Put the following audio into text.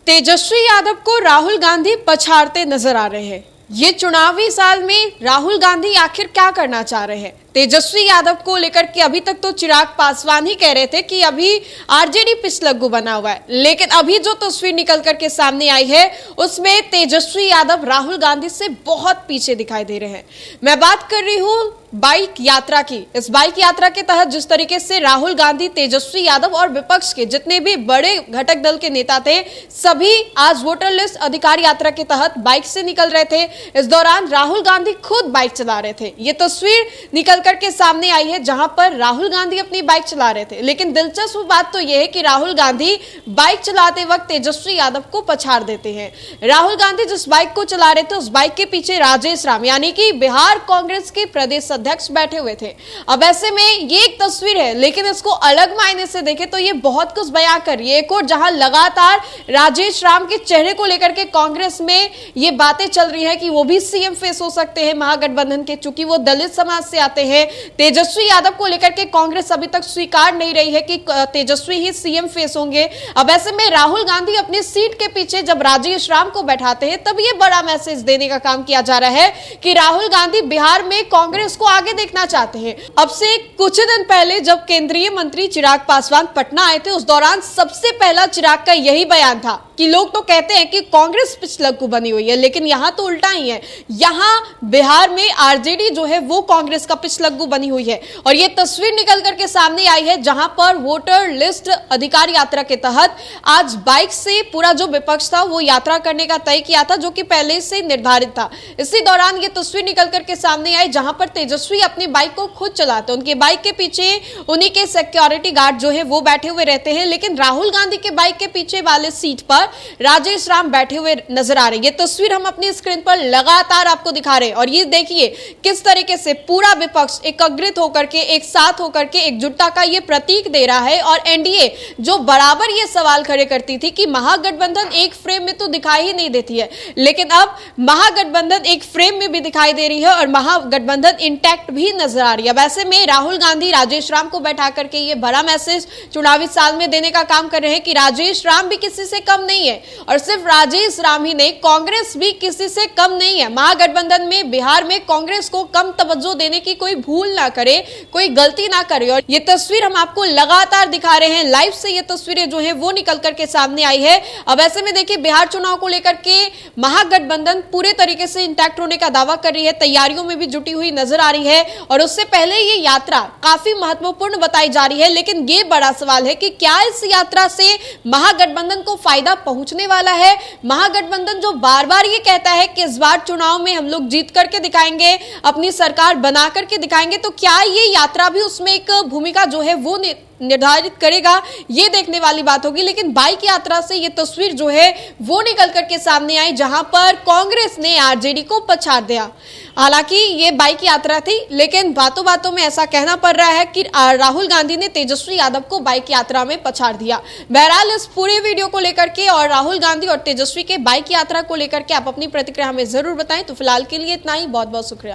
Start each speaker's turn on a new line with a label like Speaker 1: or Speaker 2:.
Speaker 1: तेजस्वी यादव को राहुल गांधी पछाड़ते नजर आ रहे हैं। ये चुनावी साल में राहुल गांधी आखिर क्या करना चाह रहे हैं? तेजस्वी यादव को लेकर के अभी तक तो चिराग पासवान ही कह रहे थे कि अभी आरजेडी पिछलग्गू बना हुआ है, लेकिन अभी जो तस्वीर निकल करके सामने आई है उसमें तेजस्वी यादव राहुल गांधी से बहुत पीछे दिखाई दे रहे हैं। मैं बात कर रही हूं बाइक यात्रा की। इस बाइक यात्रा के तहत जिस तरीके से राहुल गांधी, तेजस्वी यादव और विपक्ष के जितने भी बड़े घटक दल के नेता थे, सभी आज वोटर लिस्ट अधिकार यात्रा के तहत बाइक से निकल रहे थे। इस दौरान राहुल गांधी खुद बाइक चला रहे थे। ये तस्वीर निकल करके सामने आई है जहां पर राहुल गांधी अपनी बाइक चला रहे थे, लेकिन दिलचस्प बात तो यह है कि राहुल गांधी बाइक चलाते वक्त तेजस्वी यादव को पछाड़ देते हैं। राहुल गांधी जिस बाइक को चला रहे थे उस बाइक के पीछे राजेश राम यानी कि बिहार कांग्रेस के प्रदेश अध्यक्ष बैठे हुए थे। अब ऐसे में ये एक तस्वीर है, लेकिन इसको अलग मायने से देखें तो ये बहुत कुछ बयां कर रही है। एक और जहां लगातार राजेश राम के चेहरे को लेकर के कांग्रेस में ये बातें चल रही है कि वो भी सीएम फेस हो सकते हैं महागठबंधन के, चूंकि वो दलित समाज से आते हैं। तेजस्वी यादव को लेकर के कांग्रेस अभी तक स्वीकार नहीं रही है कि तेजस्वी ही सीएम फेस होंगे। अब ऐसे में राहुल गांधी अपनी सीट के पीछे जब राजेश राम को बैठाते हैं तब ये बड़ा मैसेज देने का काम किया जा रहा है कि राहुल गांधी बिहार में कांग्रेस को आगे देखना चाहते हैं। अब से कुछ दिन पहले जब केंद्रीय मंत्री चिराग पासवान पटना आए थे, उस दौरान सबसे पहला चिराग का यही बयान था कि लोग तो कहते हैं कि कांग्रेस पिछलग्गू बनी हुई है, लेकिन यहां तो उल्टा ही है। यहां बिहार में आरजेडी जो है वो कांग्रेस का पिछलग्गू बनी हुई है। और ये तस्वीर निकल करके सामने आई है जहां पर वोटर लिस्ट अधिकार यात्रा के तहत आज बाइक से पूरा जो विपक्ष था वो यात्रा करने का तय किया था, जो कि पहले से निर्धारित था। इसी दौरान ये तस्वीर निकल करके सामने आई जहां पर तेजस्वी अपनी बाइक को खुद चलाते हैं। उनकी बाइक के पीछे उन्हीं के सिक्योरिटी गार्ड जो है वो बैठे हुए रहते हैं, लेकिन राहुल गांधी के बाइक के पीछे वाले सीट पर राजेश राम बैठे हुए नजर आ रहे हैं। ये तस्वीर हम अपनी स्क्रीन पर लगातार आपको दिखा रहे हैं और ये देखिए किस तरीके से पूरा विपक्ष एकत्रित होकर के, एक साथ होकर के एकजुटता का ये प्रतीक दे रहा है। और एनडीए जो बराबर ये सवाल खड़े करती थी कि महागठबंधन एक फ्रेम में तो दिखाई ही नहीं देती है, लेकिन अब महागठबंधन एक फ्रेम में भी दिखाई दे रही है और महागठबंधन इंटैक्ट भी नजर आ रही है। वैसे में राहुल गांधी राजेश राम को बैठा करके ये बड़ा मैसेज चुनावी साल में देने का काम कर रहे हैं कि राजेश राम भी किसी से कम नहीं है। और सिर्फ राजेश राम ही नहीं, कांग्रेस भी किसी से कम नहीं है। महागठबंधन में बिहार में कांग्रेस को कम तवज्जो देने की कोई भूल ना करे, कोई गलती ना करे। और ये तस्वीर हम आपको लगातार दिखा रहे हैं, लाइव से ये तस्वीरें जो है वो निकल करके सामने आई है। अब ऐसे में देखिए बिहार चुनाव को लेकर के महागठबंधन पूरे तरीके से इंटैक्ट होने का दावा कर रही है, तैयारियों में भी जुटी हुई नजर आ रही है। और उससे पहले ये यात्रा काफी महत्वपूर्ण बताई जा रही है, लेकिन ये बड़ा सवाल है कि क्या इस यात्रा से महागठबंधन को फायदा पहुंचने वाला है? महागठबंधन जो बार बार ये कहता है कि इस बार चुनाव में हम लोग जीत करके दिखाएंगे, अपनी सरकार बना करके दिखाएंगे, तो क्या ये यात्रा भी उसमें एक भूमिका जो है वो निर्धारित करेगा? ये देखने वाली बात होगी। लेकिन बाइक यात्रा से ये तस्वीर जो है वो निकल करके सामने आई जहां पर कांग्रेस ने आरजेडी को पछाड़ दिया। हालांकि ये बाइक यात्रा थी, लेकिन बातों बातों में ऐसा कहना पड़ रहा है कि राहुल गांधी ने तेजस्वी यादव को बाइक यात्रा में पछाड़ दिया। बहरहाल इस पूरे वीडियो को लेकर के और राहुल गांधी और तेजस्वी के बाइक यात्रा को लेकर के आप अपनी प्रतिक्रिया हमें जरूर बताएं। तो फिलहाल के लिए इतना ही, बहुत बहुत शुक्रिया।